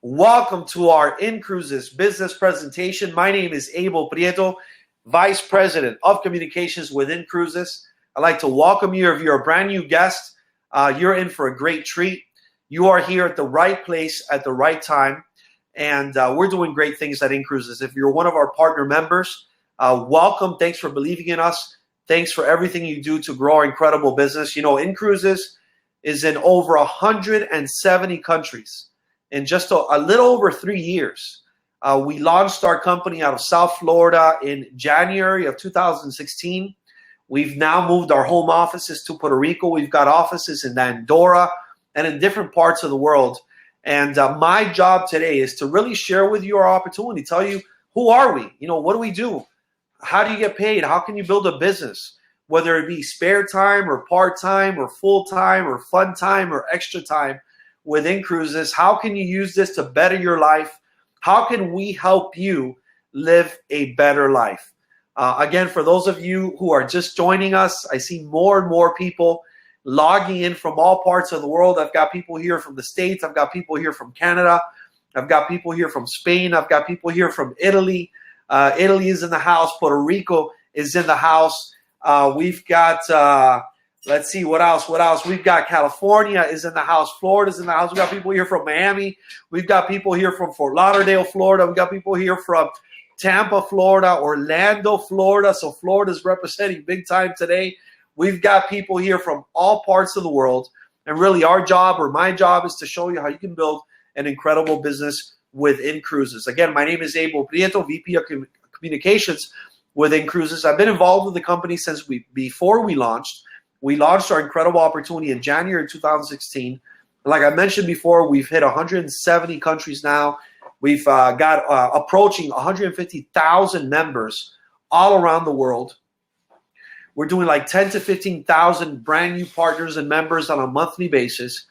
Welcome to our inCruises business presentation. My name is Abel Prieto, Vice President of Communications with inCruises. I'd like to welcome you. If you're a brand new guest, you're in for a great treat. You are here at the right place at the right time, and we're doing great things at inCruises. If you're one of our partner members, welcome. Thanks for believing in us. Thanks for everything you do to grow our incredible business. You know, inCruises is in over 170 countries. In just a little over 3 years. We launched our company out of South Florida in January of 2016. We've now moved our home offices to Puerto Rico. We've got offices in Andorra and in different parts of the world. And my job today is to really share with you our opportunity, tell you who are we? You know, what do we do? How do you get paid? How can you build a business? Whether it be spare time or part-time or full-time or fun time or extra time. With inCruises, how can you use this to better your life? How can we help you live a better life? Again, for those of you who are just joining us, I see more and more people logging in from all parts of the world. I've got people here from the States. I've got people here from Canada. I've got people here from Spain. I've got people here from Italy. Italy is in the house. Puerto Rico is in the house. We've got... Let's see, what else? We've got California is in the house. Florida's in the house. We've got people here from Miami. We've got people here from Fort Lauderdale, Florida. We've got people here from Tampa, Florida, Orlando, Florida. So Florida's representing big time today. We've got people here from all parts of the world. And really our job, or my job, is to show you how you can build an incredible business with inCruises. Again, my name is Abel Prieto, VP of Communications with inCruises. I've been involved with the company since before we launched. We launched our incredible opportunity in January 2016. Like I mentioned before, we've hit 170 countries now. We've got approaching 150,000 members all around the world. We're doing like 10 to 15,000 brand new partners and members on a monthly basis.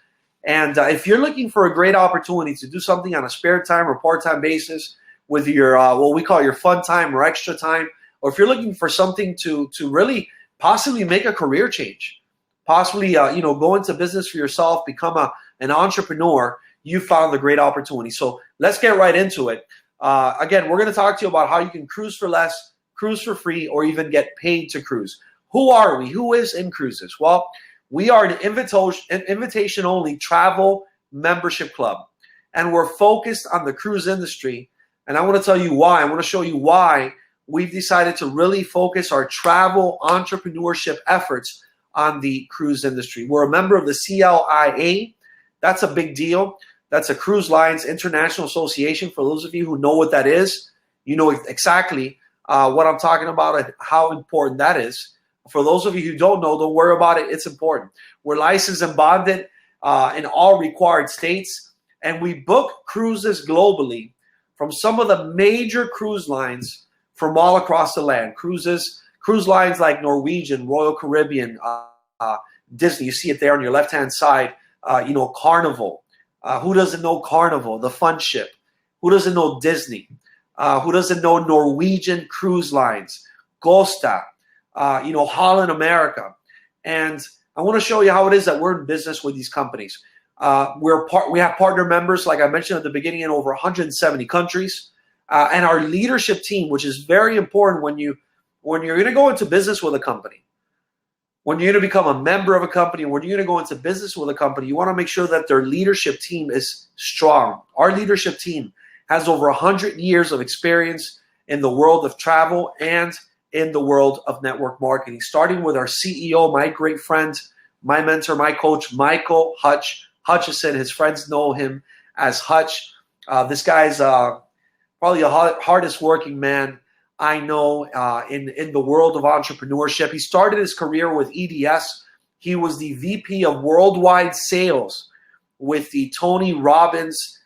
And if you're looking for a great opportunity to do something on a spare time or part-time basis with your what we call your fun time or extra time, or if you're looking for something to really possibly make a career change, possibly go into business for yourself, become an entrepreneur, you found a great opportunity. So let's get right into it. Again, we're going to talk to you about how you can cruise for less, cruise for free, or even get paid to cruise. Who are we? Who is inCruises? Well, we are an invitation-only travel membership club, and we're focused on the cruise industry. And I want to tell you why. I want to show you why we've decided to really focus our travel entrepreneurship efforts on the cruise industry. We're a member of the CLIA. That's a big deal. That's a Cruise Lines International Association. For those of you who know what that is, you know exactly what I'm talking about and how important that is. For those of you who don't know, don't worry about it. It's important. We're licensed and bonded in all required states, and we book cruises globally from some of the major cruise lines from all across the land. Cruise lines like Norwegian, Royal Caribbean, Disney. You see it there on your left-hand side. Carnival. Who doesn't know Carnival, the fun ship? Who doesn't know Disney? Who doesn't know Norwegian Cruise Lines? Costa, Holland America. And I want to show you how it is that we're in business with these companies. We have partner members, like I mentioned at the beginning, in over 170 countries. And our leadership team, which is very important when you're going to go into business with a company, when you're going to become a member of a company, when you're going to go into business with a company, you want to make sure that their leadership team is strong. Our leadership team has over 100 years of experience in the world of travel and in the world of network marketing, starting with our CEO, my great friend, my mentor, my coach, Michael Hutchison. His friends know him as Hutch. This guy's probably the hardest working man I know in the world of entrepreneurship. He started his career with EDS. He was the VP of Worldwide Sales with the Tony Robbins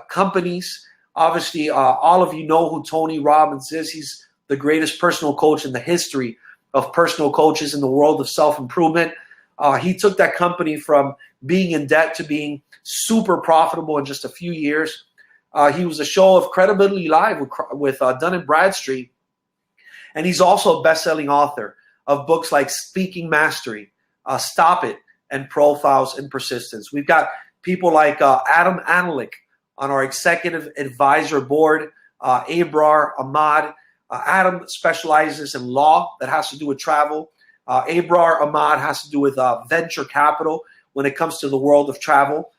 companies. Obviously, all of you know who Tony Robbins is. He's the greatest personal coach in the history of personal coaches in the world of self-improvement. He took that company from being in debt to being super profitable in just a few years. He was a show of Credibility Live with Dun & Bradstreet. And he's also a best-selling author of books like Speaking Mastery, Stop It, and Profiles in Persistence. We've got people like Adam Analik, on our executive advisor board. Abrar, Ahmad. Adam specializes in law that has to do with travel. Abrar, Ahmad has to do with venture capital when it comes to the world of travel.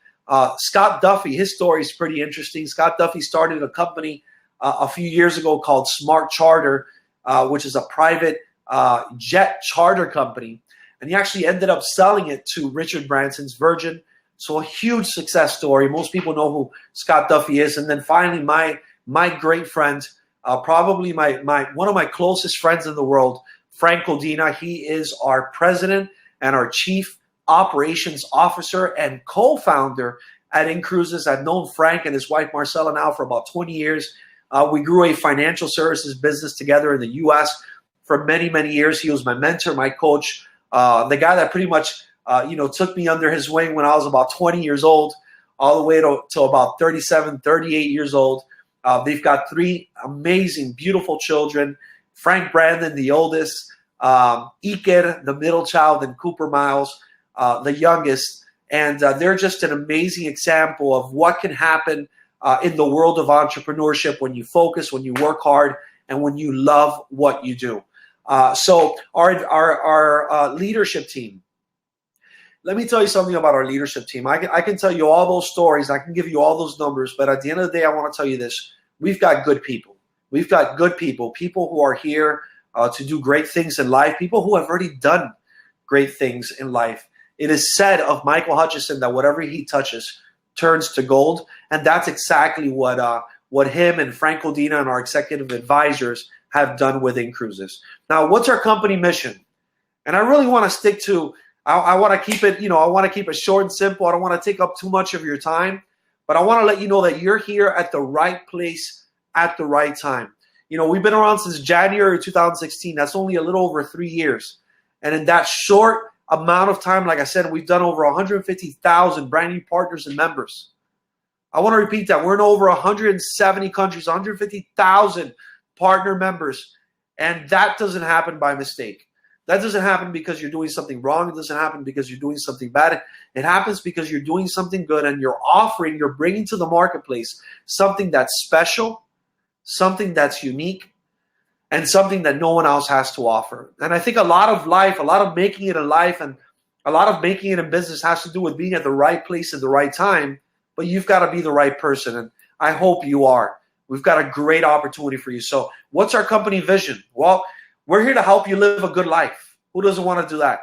Scott Duffy, his story is pretty interesting. Scott Duffy started a company a few years ago called Smart Charter, which is a private jet charter company. And he actually ended up selling it to Richard Branson's Virgin. So a huge success story. Most people know who Scott Duffy is. And then finally, my great friend, probably one of my closest friends in the world, Frank Codina. He is our president and our chief operations officer and co-founder at inCruises. I've known Frank and his wife Marcella now for about 20 years. We grew a financial services business together in the U.S. for many, many years. He was my mentor, my coach, the guy that pretty much took me under his wing when I was about 20 years old, all the way to about 37, 38 years old. They've got 3 amazing, beautiful children. Frank Brandon, the oldest, Iker, the middle child, and Cooper Miles, the youngest. And they're just an amazing example of what can happen in the world of entrepreneurship when you focus, when you work hard, and when you love what you do. So our leadership team. Let me tell you something about our leadership team. I can tell you all those stories. I can give you all those numbers. But at the end of the day, I want to tell you this. We've got good people. We've got good people who are here to do great things in life, people who have already done great things in life. It is said of Michael Hutchison that whatever he touches turns to gold. And that's exactly what him and Frank Codina and our executive advisors have done with inCruises. Now, what's our company mission? And I really want to stick to, I want to keep it, I want to keep it short and simple. I don't want to take up too much of your time, but I want to let you know that you're here at the right place at the right time. We've been around since January 2016. That's only a little over 3 years. And in that short amount of time, like I said, we've done over 150,000 brand new partners and members. I want to repeat that. We're in over 170 countries, 150,000 partner members. And that doesn't happen by mistake. That doesn't happen because you're doing something wrong. It doesn't happen because you're doing something bad. It happens because you're doing something good and you're bringing to the marketplace something that's special, something that's unique, and something that no one else has to offer. And I think a lot of making it in life and a lot of making it in business has to do with being at the right place at the right time, but you've got to be the right person. And I hope you are. We've got a great opportunity for you. So what's our company vision? Well, we're here to help you live a good life. Who doesn't want to do that?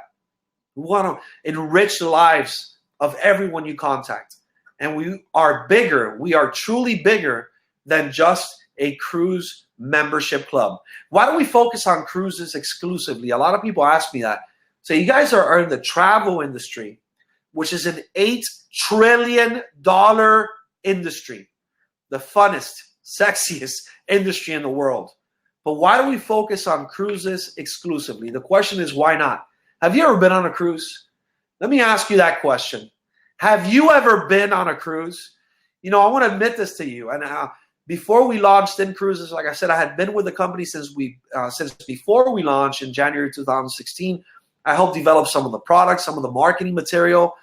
We want to enrich the lives of everyone you contact. And we are bigger. We are truly bigger than just a cruise membership club. Why do we focus on cruises exclusively? A lot of people ask me that. So you guys are in the travel industry, which is an $8 trillion industry, the funnest, sexiest industry in the world. But why do we focus on cruises exclusively? The question is, why not? Have you ever been on a cruise? Let me ask you that question. Have you ever been on a cruise? I want to admit this to you. And before we launched inCruises, like I said, I had been with the company since before we launched in January 2016. I helped develop some of the products, some of the marketing material,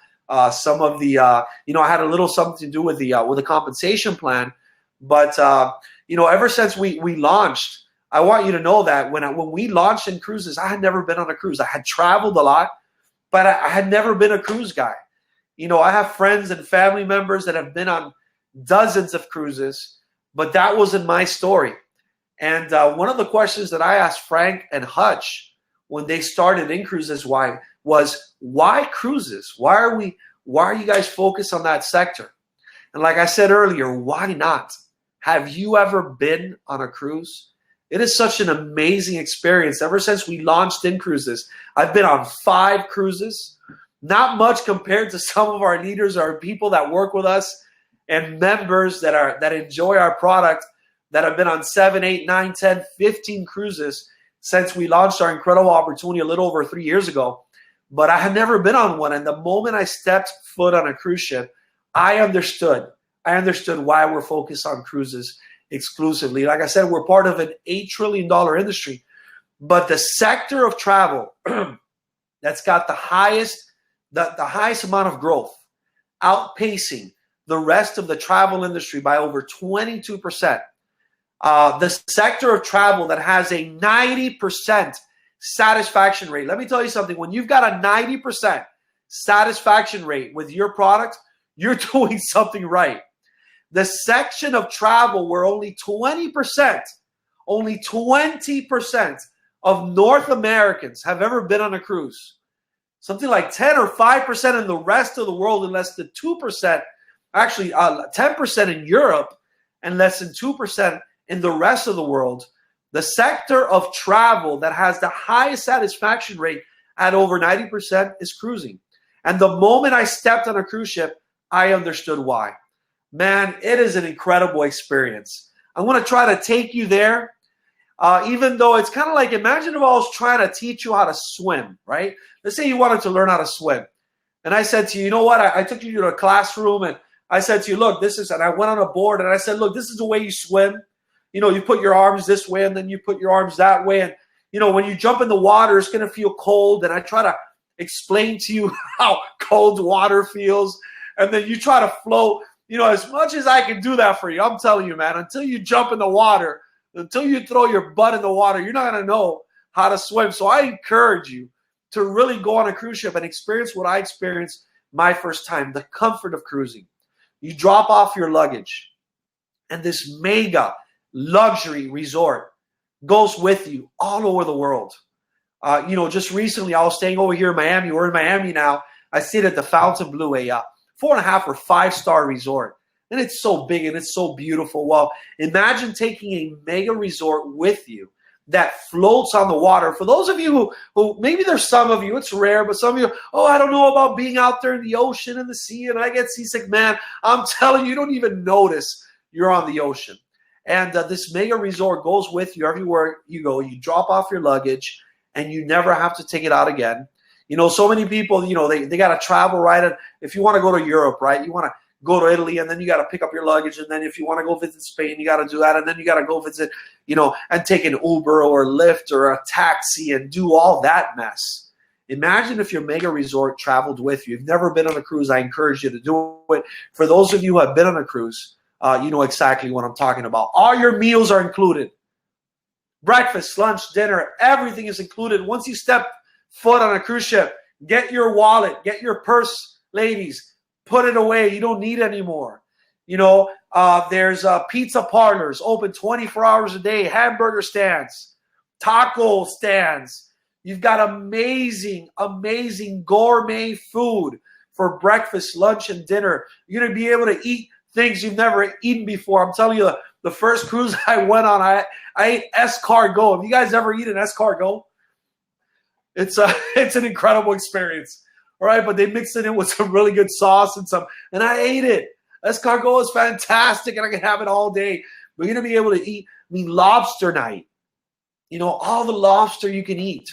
some of the, I had a little something to do with the compensation plan. But, ever since we launched, I want you to know that when we launched inCruises, I had never been on a cruise. I had traveled a lot, but I had never been a cruise guy. I have friends and family members that have been on dozens of cruises, but that wasn't my story. And one of the questions that I asked Frank and Hutch when they started inCruises was why cruises? Why are you guys focused on that sector? And like I said earlier, why not? Have you ever been on a cruise? It is such an amazing experience. Ever since we launched inCruises, I've been on 5 cruises. Not much compared to some of our leaders or people that work with us and members that enjoy our product that have been on 7, 8, 9, 10, 15 cruises since we launched our incredible opportunity a little over 3 years ago. But I had never been on one. And the moment I stepped foot on a cruise ship, I understood why we're focused on cruises exclusively. Like I said, we're part of an $8 trillion industry, but the sector of travel that's got the highest amount of growth, outpacing the rest of the travel industry by over 22%. The sector of travel that has a 90% satisfaction rate. Let me tell you something. When you've got a 90% satisfaction rate with your product, you're doing something right. The section of travel where only 20% of North Americans have ever been on a cruise. Something like 10 or 5% in the rest of the world and less than 2%, actually 10% in Europe and less than 2% in the rest of the world. The sector of travel that has the highest satisfaction rate at over 90% is cruising. And the moment I stepped on a cruise ship, I understood why. Man, it is an incredible experience. I'm going to try to take you there, even though it's kind of like, imagine if I was trying to teach you how to swim, right? Let's say you wanted to learn how to swim. And I said to you, you know what? I took you to a classroom and I said to you, look, this is, and I went on a board and I said, look, this is the way you swim. You know, you put your arms this way and then you put your arms that way. And, you know, when you jump in the water, it's going to feel cold. And I try to explain to you how cold water feels. And then you try to float. You know, as much as I can do that for you, I'm telling you, man, until you jump in the water, until you throw your butt in the water, you're not going to know how to swim. So I encourage you to really go on a cruise ship and experience what I experienced my first time, the comfort of cruising. You drop off your luggage, and this mega luxury resort goes with you all over the world. You know, just recently I was staying over here in Miami. We're in Miami now. I stayed at the Fontainebleau, a 4.5 or 5-star resort. And it's so big and it's so beautiful. Well, imagine taking a mega resort with you that floats on the water. For those of you who maybe there's some of you, it's rare, but some of you, oh, I don't know about being out there in the ocean and the sea and I get seasick. Man, I'm telling you, you don't even notice you're on the ocean. And this mega resort goes with you everywhere you go. You drop off your luggage and you never have to take it out again. You know, so many people, you know, they got to travel, right? And if you want to go to Europe, right, you want to go to Italy and then you got to pick up your luggage. And then if you want to go visit Spain, you got to do that. And then you got to go visit, you know, and take an Uber or a Lyft or a taxi and do all that mess. Imagine if your mega resort traveled with you. If you've never been on a cruise, I encourage you to do it. For those of you who have been on a cruise, you know exactly what I'm talking about. All your meals are included. Breakfast, lunch, dinner, everything is included. Once you step foot on a cruise ship, get your wallet, get your purse, ladies, put it away. You don't need it anymore. You know, there's pizza parlors open 24 hours a day, hamburger stands, taco stands. You've got amazing, amazing gourmet food for breakfast, lunch, and dinner. You're going to be able to eat things you've never eaten before. I'm telling you, the first cruise I went on, I ate escargot. Have you guys ever eaten escargot? It's an incredible experience. All right, but they mixed it in with some really good sauce and I ate it. Escargot is fantastic, and I can have it all day. We're going to be able to eat, lobster night. You know, all the lobster you can eat.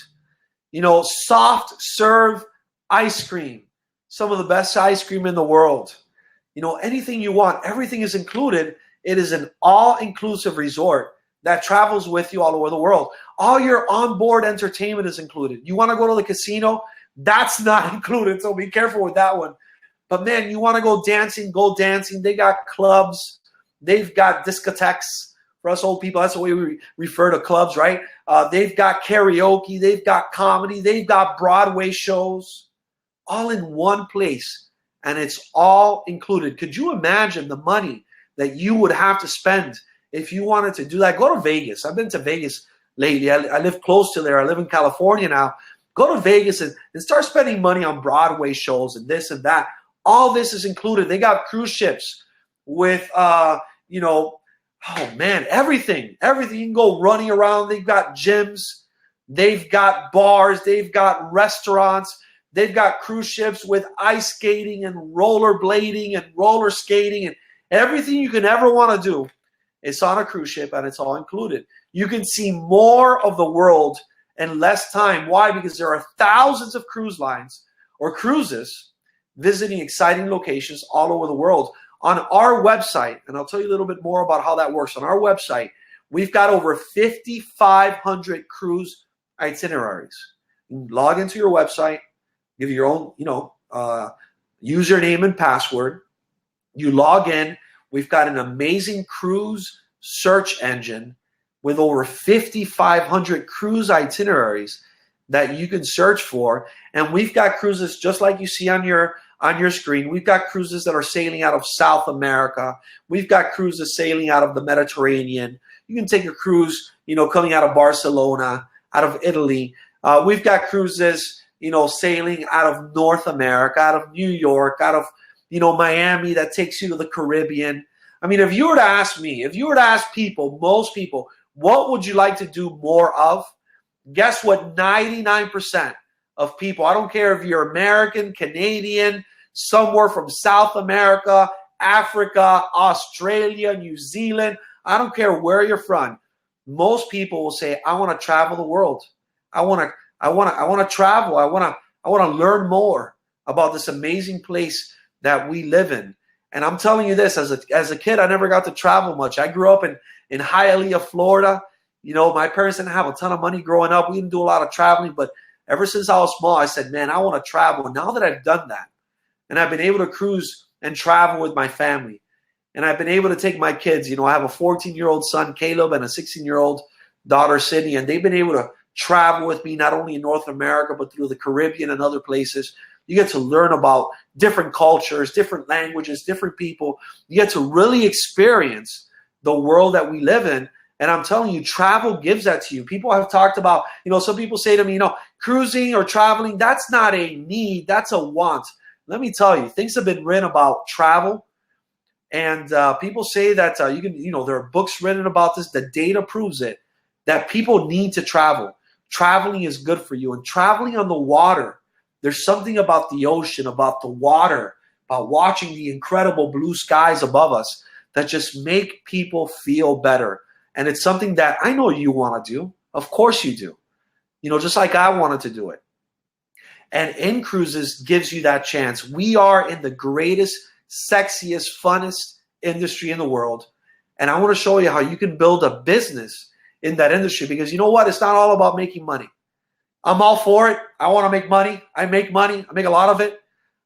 You know, soft serve ice cream. Some of the best ice cream in the world. You know, anything you want, everything is included. It is an all-inclusive resort that travels with you all over the world. All your onboard entertainment is included. You want to go to the casino? That's not included, so be careful with that one. But man, you want to go dancing, go dancing. They got clubs. They've got discotheques. For us old people, that's the way we refer to clubs, right? They've got karaoke. They've got comedy. They've got Broadway shows, all in one place, and it's all included. Could you imagine the money that you would have to spend if you wanted to do that? Go to Vegas. I've been to Vegas lately. I live close to there. I live in California now. Go to Vegas and start spending money on Broadway shows and this and that. All this is included. They got cruise ships with, you know, oh man, everything. Everything. You can go running around. They've got gyms. They've got bars. They've got restaurants. They've got cruise ships with ice skating and rollerblading and roller skating and everything you can ever want to do. It's on a cruise ship and it's all included. You can see more of the world in less time. Why? Because there are thousands of cruise lines or cruises visiting exciting locations all over the world. On our website, and I'll tell you a little bit more about how that works. On our website, we've got over 5,500 cruise itineraries. You can log into your website, give your own, username and password. You log in. We've got an amazing cruise search engine with over 5,500 cruise itineraries that you can search for. And we've got cruises just like you see on your screen. We've got cruises that are sailing out of South America. We've got cruises sailing out of the Mediterranean. You can take a cruise, coming out of Barcelona, out of Italy. We've got cruises, sailing out of North America, out of New York, out of, Miami, that takes you to the Caribbean. I mean, if you were to ask me, if you were to ask people, most people, what would you like to do more of? Guess what? 99% of people, I don't care if you're American, Canadian, somewhere from South America, Africa, Australia, New Zealand, I don't care where you're from. Most people will say, I want to travel the world. I want to travel. I want to learn more about this amazing place that we live in. And I'm telling you this, as a kid, I never got to travel much. I grew up in Hialeah, Florida. My parents didn't have a ton of money growing up. We didn't do a lot of traveling, but ever since I was small, I said, man, I want to travel. And now that I've done that, and I've been able to cruise and travel with my family, and I've been able to take my kids, I have a 14-year-old son, Caleb, and a 16-year-old daughter, Sydney, and they've been able to travel with me not only in North America, but through the Caribbean and other places. You get to learn about different cultures, different languages, different people. You get to really experience the world that we live in. And I'm telling you, travel gives that to you. People have talked about, some people say to me, cruising or traveling, that's not a need, that's a want. Let me tell you, things have been written about travel. And people say that there are books written about this. The data proves it, that people need to travel. Traveling is good for you. And traveling on the water, there's something about the ocean, about the water, about watching the incredible blue skies above us that just make people feel better. And it's something that I know you want to do. Of course you do. Just like I wanted to do it. And inCruises gives you that chance. We are in the greatest, sexiest, funnest industry in the world. And I want to show you how you can build a business in that industry, because you know what? It's not all about making money. I'm all for it. I want to make money. I make money. I make a lot of it.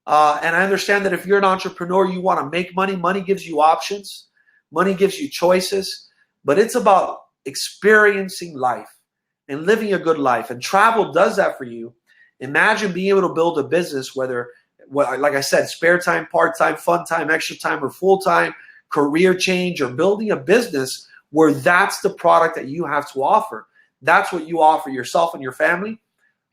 And I understand that if you're an entrepreneur, you want to make money. Money gives you options. Money gives you choices. But it's about experiencing life and living a good life. And travel does that for you. Imagine being able to build a business, whether, like I said, spare time, part-time, fun time, extra time, or full-time, career change, or building a business where that's the product that you have to offer. That's what you offer yourself and your family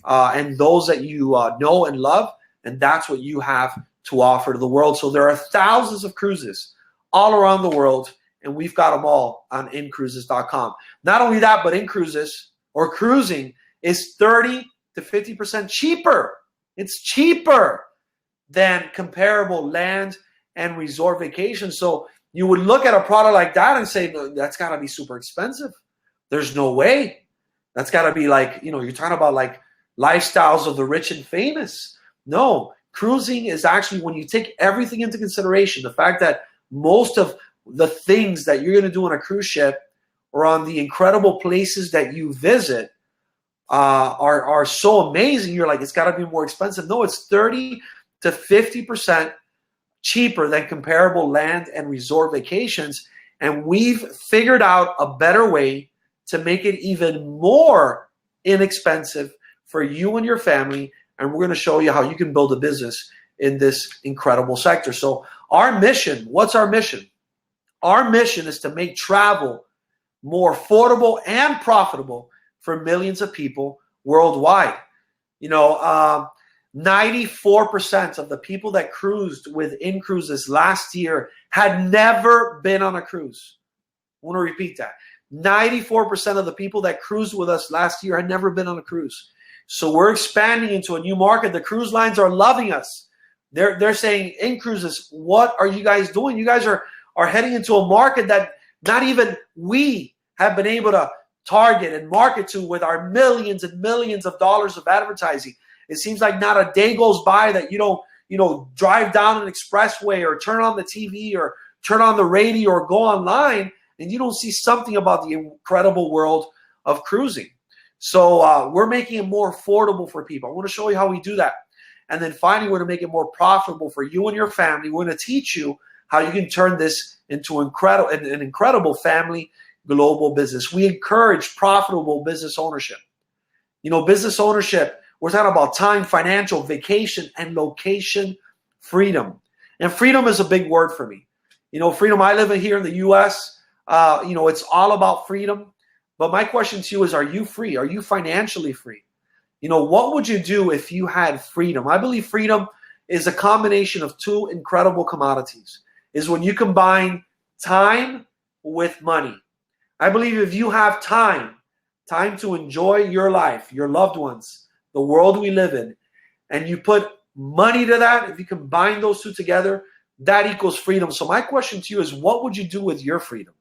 and those that you know and love. And that's what you have to offer to the world. So there are thousands of cruises all around the world, and we've got them all on inCruises.com. Not only that, but inCruises, or cruising, is 30 to 50% cheaper. It's cheaper than comparable land and resort vacations. So you would look at a product like that and say, no, that's got to be super expensive. There's no way. That's got to be like, you're talking about like lifestyles of the rich and famous. No, cruising is actually, when you take everything into consideration, the fact that most of the things that you're going to do on a cruise ship or on the incredible places that you visit are so amazing. You're like, it's got to be more expensive. No, it's 30 to 50% cheaper than comparable land and resort vacations. And we've figured out a better way to make it even more inexpensive for you and your family. And we're going to show you how you can build a business in this incredible sector. So our mission, what's our mission? Our mission is to make travel more affordable and profitable for millions of people worldwide. 94% of the people that cruised with inCruises last year had never been on a cruise. I want to repeat that. 94% of the people that cruised with us last year had never been on a cruise. So we're expanding into a new market. The cruise lines are loving us. They're saying, inCruises, what are you guys doing? You guys are heading into a market that not even we have been able to target and market to with our millions and millions of dollars of advertising. It seems like not a day goes by that you don't, drive down an expressway or turn on the TV or turn on the radio or go online and you don't see something about the incredible world of cruising. So we're making it more affordable for people. I want to show you how we do that. And then finally, we're going to make it more profitable for you and your family. We're going to teach you how you can turn this into an incredible family global business. We encourage profitable business ownership. You know, business ownership, we're talking about time, financial, vacation, and location freedom. And freedom is a big word for me. You know, freedom, I live here in the U.S. You know, it's all about freedom. But my question to you is, are you free? Are you financially free? You know, what would you do if you had freedom? I believe freedom is a combination of two incredible commodities. Is when you combine time with money. I believe if you have time to enjoy your life, your loved ones, the world we live in, and you put money to that, if you combine those two together, that equals freedom. So my question to you is, what would you do with your freedom?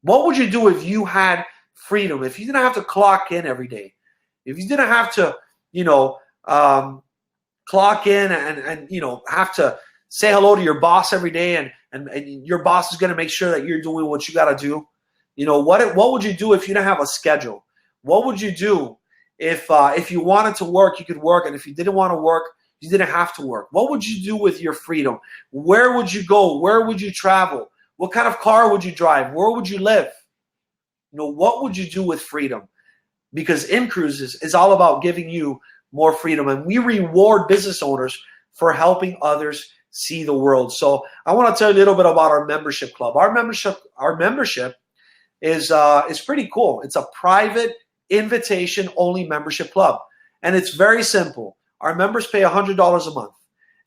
What would you do if you had freedom? If you didn't have to clock in every day, if you didn't have to, you know, clock in and you know, have to say hello to your boss every day, and your boss is going to make sure that you're doing what you got to do. You know, what would you do if you didn't have a schedule? What would you do if you wanted to work, you could work, and if you didn't want to work, you didn't have to work? What would you do with your freedom? Where would you go? Where would you travel? What kind of car would you drive? Where would you live? You know, what would you do with freedom? Because inCruises is all about giving you more freedom, and we reward business owners for helping others see the world. So I want to tell you a little bit about our membership club. Our membership is pretty cool. It's a private invitation-only membership club, and it's very simple. Our members pay $100 a month.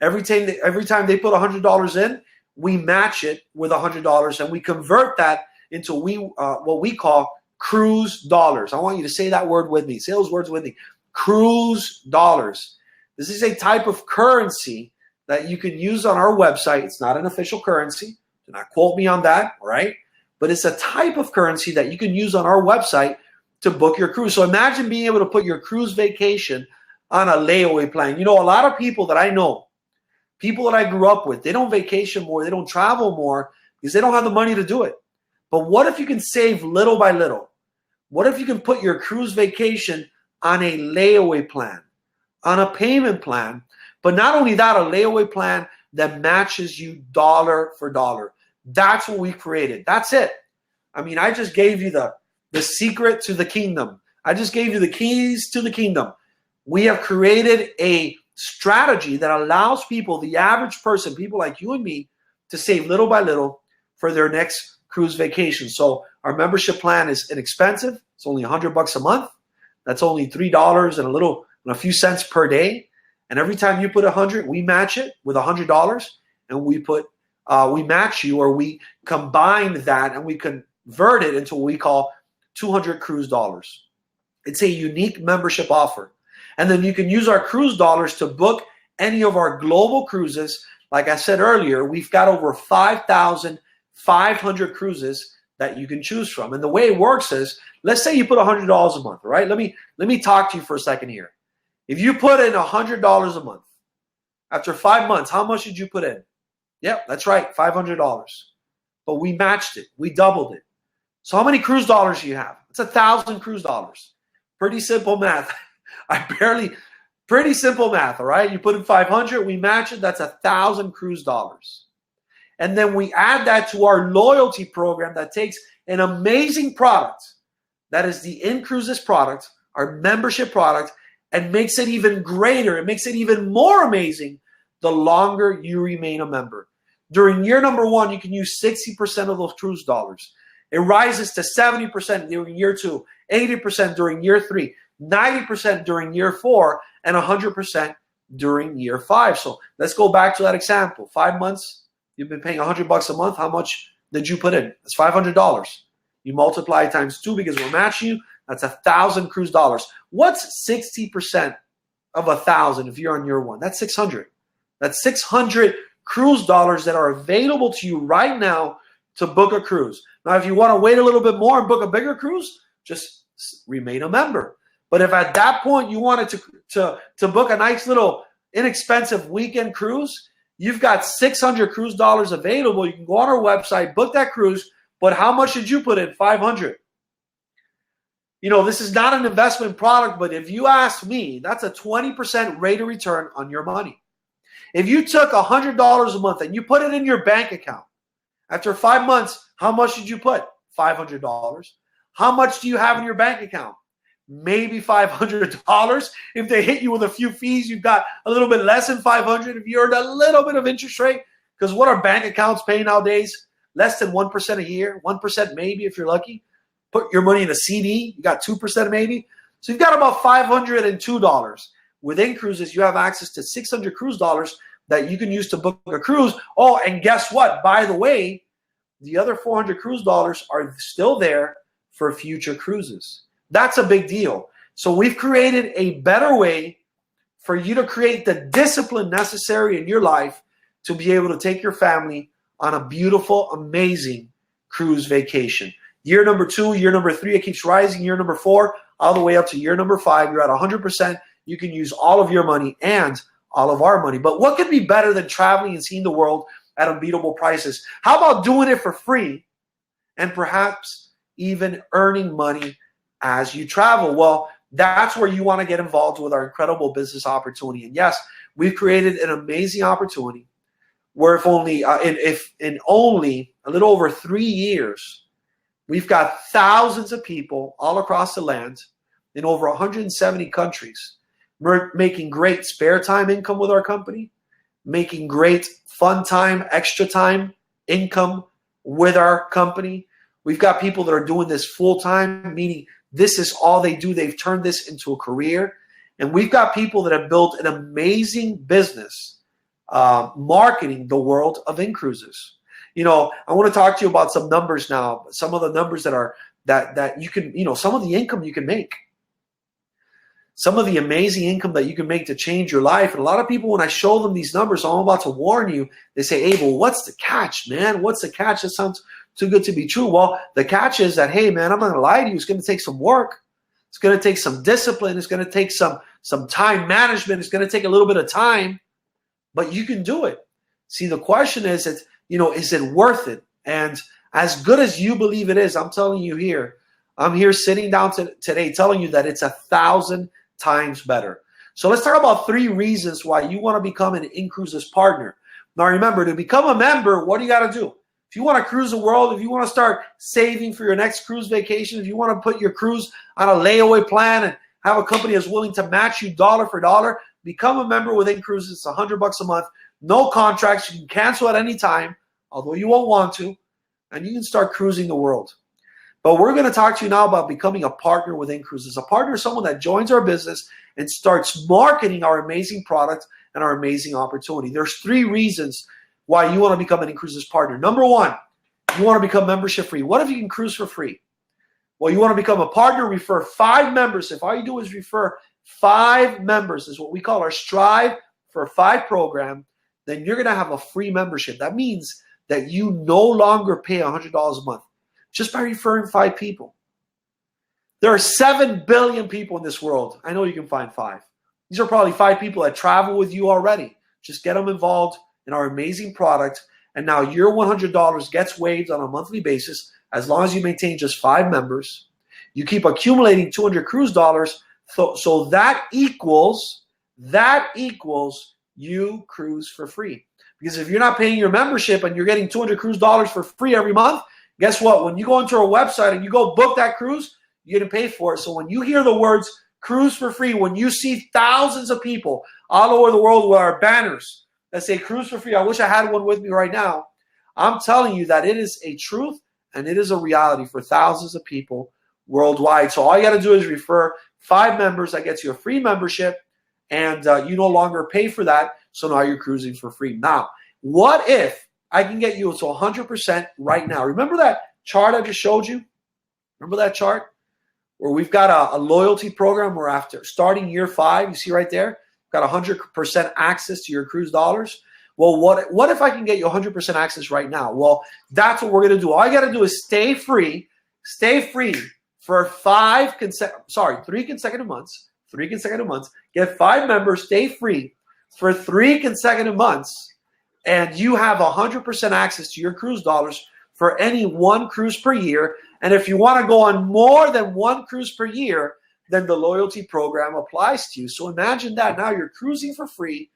Every time they put $100 in, we match it with $100, and we convert that into what we call cruise dollars. I want you to say that word with me. Say those words with me. Cruise dollars. This is a type of currency that you can use on our website. It's not an official currency. Do not quote me on that, all right? But it's a type of currency that you can use on our website to book your cruise. So imagine being able to put your cruise vacation on a layaway plan. You know, a lot of people that I know, people that I grew up with, they don't vacation more, they don't travel more because they don't have the money to do it. But what if you can save little by little? What if you can put your cruise vacation on a layaway plan, on a payment plan, but not only that, a layaway plan that matches you dollar for dollar? That's what we created. That's it. I mean, I just gave you the secret to the kingdom. I just gave you the keys to the kingdom. We have created a strategy that allows people, the average person, people like you and me, to save little by little for their next cruise vacation. So our membership plan is inexpensive. It's only $100 a month. That's only $3 and a few cents per day. And every time you put 100, we match it with $100, and we match you, or we combine that and we convert it into what we call 200 cruise dollars. It's a unique membership offer. And then you can use our cruise dollars to book any of our global cruises. Like I said earlier, we've got over 5,500 cruises that you can choose from. And the way it works is, let's say you put $100 a month, all right? Let me talk to you for a second here. If you put in $100 a month, after 5 months, how much did you put in? Yep, that's right, $500. But we matched it. We doubled it. So how many cruise dollars do you have? It's 1,000 cruise dollars. Pretty simple math. Pretty simple math, all right? You put in 500, we match it, that's 1,000 cruise dollars. And then we add that to our loyalty program that takes an amazing product, that is the inCruises product, our membership product, and makes it even greater. It makes it even more amazing the longer you remain a member. During year number 1, you can use 60% of those cruise dollars. It rises to 70% during year 2, 80% during year 3, 90% during year 4, and 100% during year 5. So let's go back to that example. 5 months, you've been paying $100 a month. How much did you put in? It's $500. You multiply it times 2 because we're matching you. That's 1,000 cruise dollars. What's 60% of 1,000 if you're on year 1? That's 600. That's 600 cruise dollars that are available to you right now to book a cruise. Now, if you want to wait a little bit more and book a bigger cruise, just remain a member. But if at that point you wanted to book a nice little inexpensive weekend cruise, you've got 600 cruise dollars available. You can go on our website, book that cruise, but how much did you put in? 500. You know, this is not an investment product, but if you ask me, that's a 20% rate of return on your money. If you took $100 a month and you put it in your bank account, After 5 months, how much did you put? $500. How much do you have in your bank account? Maybe $500. If they hit you with a few fees, you've got a little bit less than $500 if you earned a little bit of interest rate. Because what are bank accounts paying nowadays? Less than 1% a year, 1% maybe if you're lucky. Put your money in a CD, you got 2% maybe. So you've got about $502. With inCruises, you have access to 600 cruise dollars that you can use to book a cruise. Oh, and guess what? By the way, the other 400 cruise dollars are still there for future cruises. That's a big deal. So we've created a better way for you to create the discipline necessary in your life to be able to take your family on a beautiful, amazing cruise vacation. Year number 2, year number 3, it keeps rising. Year number 4, all the way up to year number 5, you're at 100%. You can use all of your money and all of our money. But what could be better than traveling and seeing the world at unbeatable prices? How about doing it for free and perhaps even earning money as you travel? Well, that's where you want to get involved with our incredible business opportunity. And yes, we've created an amazing opportunity where if only a little over 3 years, we've got thousands of people all across the land in over 170 countries. We're making great spare time income with our company, making great fun time, extra time income with our company. We've got people that are doing this full time, meaning this is all they do. They've turned this into a career. And we've got people that have built an amazing business marketing the world of inCruises. You know, I want to talk to you about some numbers now, some of the numbers that you can, you know, some of the income you can make. Some of the amazing income that you can make to change your life. And a lot of people, when I show them these numbers, I'm about to warn you, they say, Abel, what's the catch, man? What's the catch? That sounds too good to be true. Well, the catch is that, hey, man, I'm not going to lie to you. It's going to take some work. It's going to take some discipline. It's going to take some time management. It's going to take a little bit of time, but you can do it. See, the question is, is it worth it? And as good as you believe it is, I'm telling you here, I'm here sitting down today telling you that it's 1,000 times better. So let's talk about 3 reasons why you want to become an inCruises partner. Now remember, to become a member, what do you got to do? If you want to cruise the world, if you want to start saving for your next cruise vacation, if you want to put your cruise on a layaway plan and have a company that's willing to match you dollar for dollar, become a member with inCruises. It's $100 a month. No contracts. You can cancel at any time, although you won't want to, and you can start cruising the world. But we're going to talk to you now about becoming a partner with inCruises. A partner is someone that joins our business and starts marketing our amazing product and our amazing opportunity. There's 3 reasons why you want to become an inCruises partner. Number 1, you want to become membership free. What if you can cruise for free? Well, you want to become a partner, refer 5 members. If all you do is refer 5 members, is what we call our Strive for 5 program, then you're going to have a free membership. That means that you no longer pay $100 a month just by referring 5 people. There are 7 billion people in this world. I know you can find 5. These are probably 5 people that travel with you already. Just get them involved in our amazing product, and now your $100 gets waived on a monthly basis as long as you maintain just 5 members. You keep accumulating 200 cruise dollars, so that equals you cruise for free. Because if you're not paying your membership and you're getting 200 cruise dollars for free every month, guess what? When you go into our website and you go book that cruise, you're going to pay for it. So when you hear the words cruise for free, when you see thousands of people all over the world with our banners that say cruise for free, I wish I had one with me right now. I'm telling you that it is a truth and it is a reality for thousands of people worldwide. So all you got to do is refer 5 members. That gets you a free membership, and you no longer pay for that. So now you're cruising for free. Now, what if I can get you to 100% right now? Remember that chart I just showed you? Remember that chart where we've got a loyalty program where after starting year 5, you see right there, got 100% access to your cruise dollars. Well, what if I can get you 100% access right now? Well, that's what we're going to do. All you got to do is stay free for 3 consecutive months. 3 consecutive months. Get 5 members, stay free for 3 consecutive months, and you have 100% access to your cruise dollars for any 1 cruise per year. And if you want to go on more than 1 cruise per year, then the loyalty program applies to you. So imagine that. Now you're cruising for free,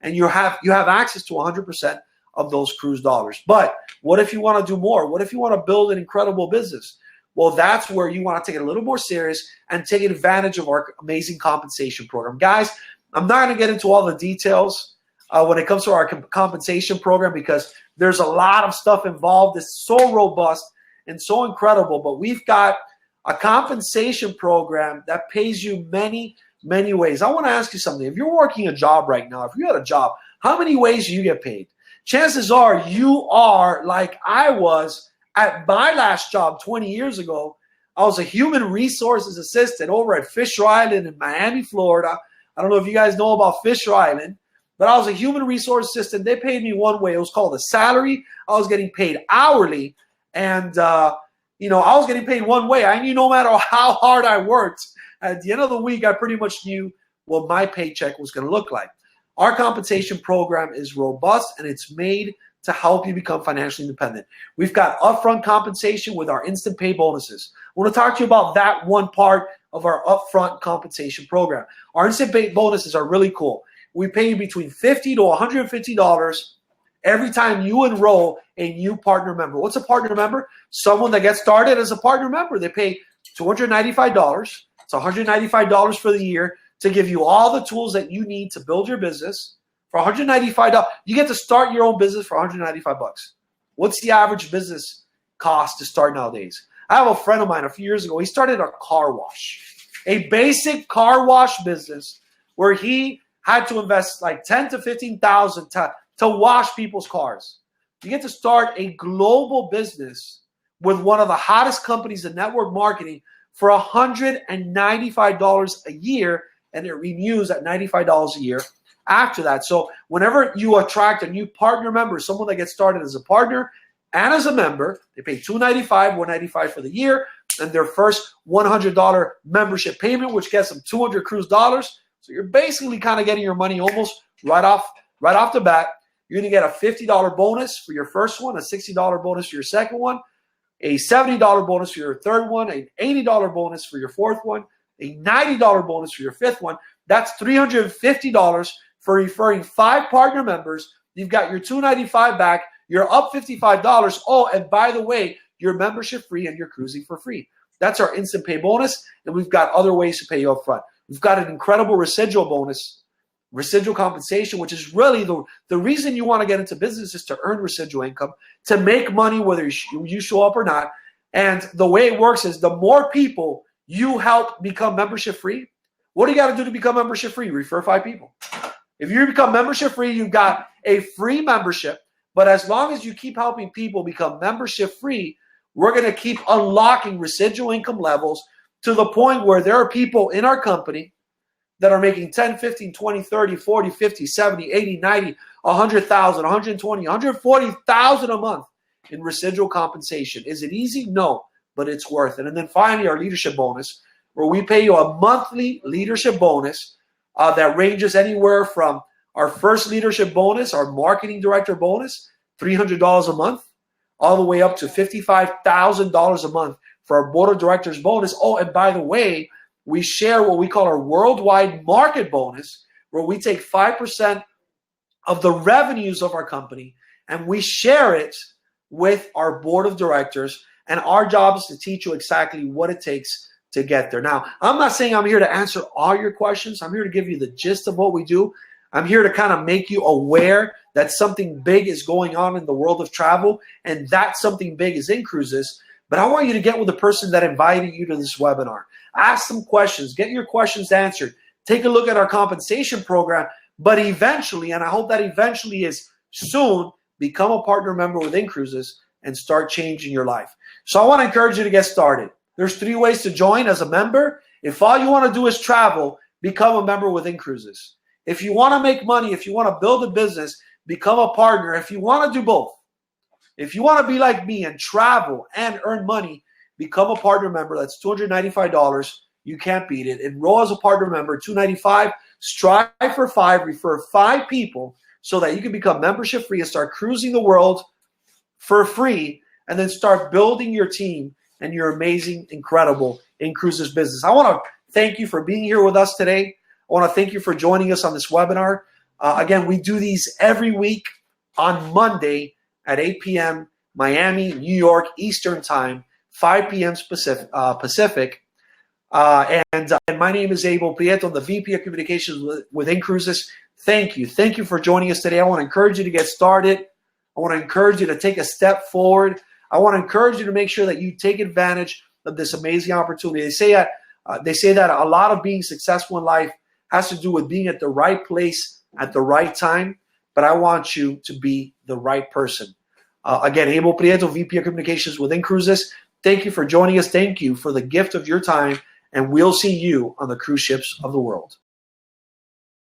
and you have access to 100% of those cruise dollars. But what if you want to do more? What if you want to build an incredible business? Well, that's where you want to take it a little more serious and take advantage of our amazing compensation program. Guys, I'm not going to get into all the details when it comes to our compensation program because there's a lot of stuff involved. It's so robust and so incredible, but we've got a compensation program that pays you many, many ways. I want to ask you something. If you're working a job right now, if you had a job, how many ways do you get paid? Chances are you are like I was at my last job 20 years ago. I was a human resources assistant over at Fisher Island in Miami, Florida. I don't know if you guys know about Fisher Island, but I was a human resource assistant. They paid me one way. It was called a salary. I was getting paid hourly, and I was getting paid one way. I knew no matter how hard I worked, at the end of the week, I pretty much knew what my paycheck was going to look like. Our compensation program is robust, and it's made to help you become financially independent. We've got upfront compensation with our instant pay bonuses. I want to talk to you about that one part of our upfront compensation program. Our instant pay bonuses are really cool. We pay you between $50 to $150 every time you enroll a new partner member. What's a partner member? Someone that gets started as a partner member. They pay $295. It's $195 for the year to give you all the tools that you need to build your business. For $195, you get to start your own business for $195. What's the average business cost to start nowadays? I have a friend of mine a few years ago. He started a car wash, a basic car wash business where he had to invest like $10,000 to $15,000 to wash people's cars. You get to start a global business with one of the hottest companies in network marketing for $195 a year, and it renews at $95 a year after that. So whenever you attract a new partner member, someone that gets started as a partner and as a member, they pay $295, $195 for the year, and their first $100 membership payment, which gets them 200 cruise dollars. So you're basically kind of getting your money almost right off the bat. You're going to get a $50 bonus for your first one, a $60 bonus for your second one, a $70 bonus for your third one, an $80 bonus for your fourth one, a $90 bonus for your fifth one. That's $350 for referring 5 partner members. You've got your $295 back. You're up $55. Oh, and by the way, you're membership free and you're cruising for free. That's our instant pay bonus, and we've got other ways to pay you up front. We've got an incredible residual bonus, residual compensation, which is really the reason you want to get into business is to earn residual income, to make money whether you show up or not. And the way it works is the more people you help become membership free, what do you got to do to become membership free? Refer 5 people. If you become membership free, you've got a free membership. But as long as you keep helping people become membership free, we're going to keep unlocking residual income levels to the point where there are people in our company that are making 10, 15, 20, 30, 40, 50, 70, 80, 90, 100,000, 120, 140,000 a month in residual compensation. Is it easy? No, but it's worth it. And then finally, our leadership bonus, where we pay you a monthly leadership bonus that ranges anywhere from our first leadership bonus, our marketing director bonus, $300 a month, all the way up to $55,000 a month for our board of directors bonus. Oh, and by the way, we share what we call our worldwide market bonus, where we take 5% of the revenues of our company and we share it with our board of directors. And our job is to teach you exactly what it takes to get there. Now, I'm not saying I'm here to answer all your questions. I'm here to give you the gist of what we do. I'm here to kind of make you aware that something big is going on in the world of travel, and that something big is inCruises. But I want you to get with the person that invited you to this webinar. Ask some questions. Get your questions answered. Take a look at our compensation program. But eventually, and I hope that eventually is soon, become a partner member with inCruises and start changing your life. So I want to encourage you to get started. There's 3 ways to join as a member. If all you want to do is travel, become a member with inCruises. If you want to make money, if you want to build a business, become a partner. If you want to do both, if you want to be like me and travel and earn money, become a partner member. That's $295. You can't beat it. Enroll as a partner member, $295. Strive for 5. Refer 5 people so that you can become membership free and start cruising the world for free, and then start building your team and your amazing, incredible inCruises business. I want to thank you for being here with us today. I want to thank you for joining us on this webinar. Again, we do these every week. on Monday at 8 p.m. Miami, New York, Eastern Time, 5 p.m. Pacific. And my name is Abel Prieto. I'm the VP of Communications with inCruises. Thank you. Thank you for joining us today. I want to encourage you to get started. I want to encourage you to take a step forward. I want to encourage you to make sure that you take advantage of this amazing opportunity. They say that a lot of being successful in life has to do with being at the right place at the right time, but I want you to be the right person. Again, Abel Prieto, VP of Communications with inCruises. Thank you for joining us. Thank you for the gift of your time, and we'll see you on the cruise ships of the world.